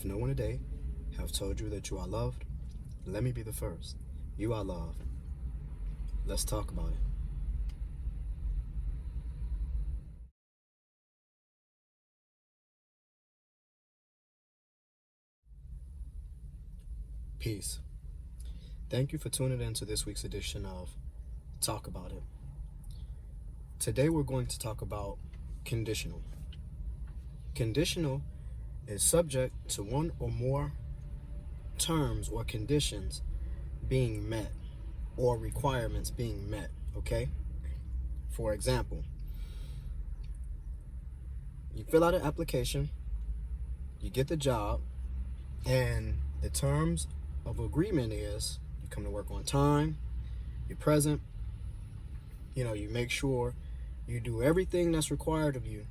If no one today have told you that you are loved, let me be the first. You are loved. Let's talk about it. Peace. Thank you for tuning in to this week's edition of Talk About It. Today we're going to talk about conditional. Conditional is subject to one or more terms or conditions being met or requirements being met, okay? For example, you fill out an application, you get the job, and the terms of agreement is you come to work on time, you're present, you make sure you do everything that's required of you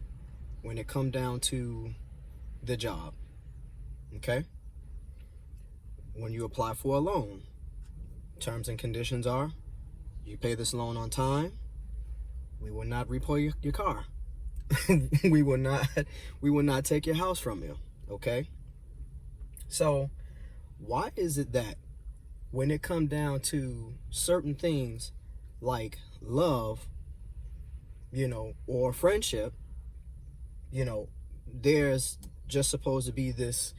when it comes down to the job, okay? When you apply for a loan, terms and conditions are you pay this loan on time, we will not repo your car, we will not take your house from you, okay? So why is it that when it comes down to certain things like love, or friendship, there's just supposed to be this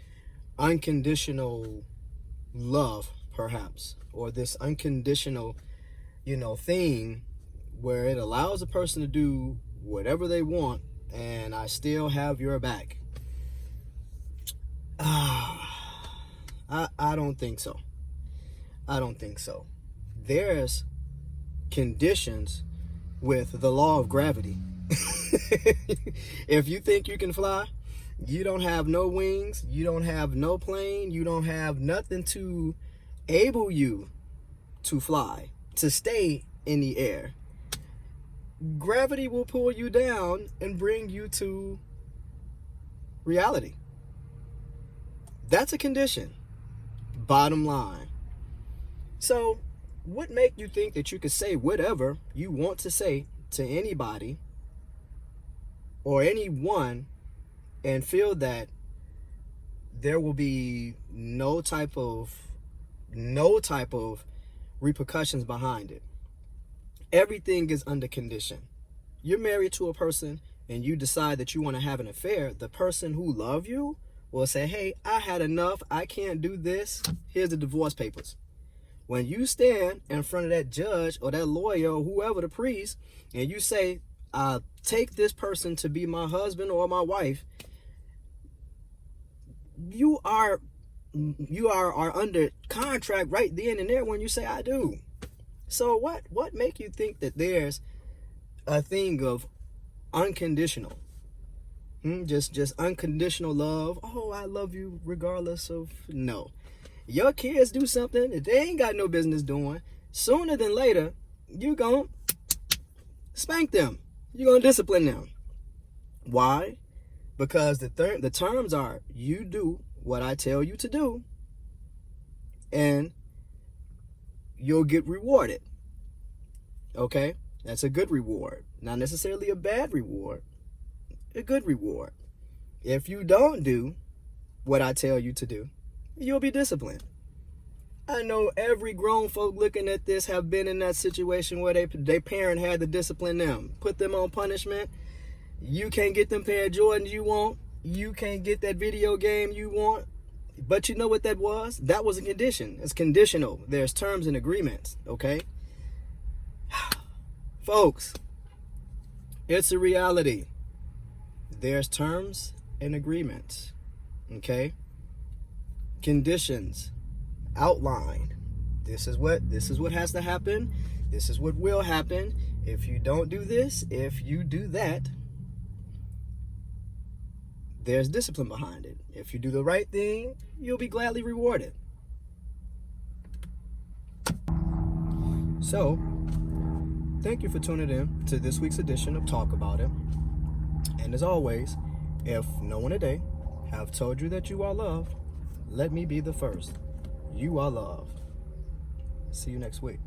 unconditional love, perhaps, or this unconditional, thing where it allows a person to do whatever they want and I still have your back? I don't think so. There's conditions with the law of gravity. If you think you can fly, you don't have no wings, you don't have no plane, you don't have nothing to able you to fly, to stay in the air. Gravity will pull you down and bring you to reality. That's a condition. Bottom line. So, what make you think that you could say whatever you want to say to anybody or anyone and feel that there will be no type of repercussions behind it? Everything is under condition. You're married to a person and you decide that you want to have an affair. The person who loves you will say, hey, I had enough. I can't do this. Here's the divorce papers. When you stand in front of that judge or that lawyer or whoever, the priest, and you say, I take this person to be my husband or my wife, you are under contract right then and there when you say I do. So what make you think that there's a thing of unconditional? Just unconditional love. Oh, I love you regardless of... No. Your kids do something that they ain't got no business doing. Sooner than later, you gon' spank them. You're gonna discipline them. Why? Because the terms are you do what I tell you to do and you'll get rewarded. Okay? That's a good reward. Not necessarily a bad reward. A good reward. If you don't do what I tell you to do, you'll be disciplined. I know every grown folk looking at this have been in that situation where their parent had to discipline them, put them on punishment. You can't get them pair of Jordans you want. You can't get that video game you want. But you know what that was? That was a condition. It's conditional. There's terms and agreements, okay? Folks, it's a reality. There's terms and agreements, okay? Conditions outlined. This is what has to happen. This is what will happen. If you don't do this, if you do that, there's discipline behind it. If you do the right thing, you'll be gladly rewarded. So, thank you for tuning in to this week's edition of Talk About It. And as always, if no one today have told you that you are loved, let me be the first. You are loved. See you next week.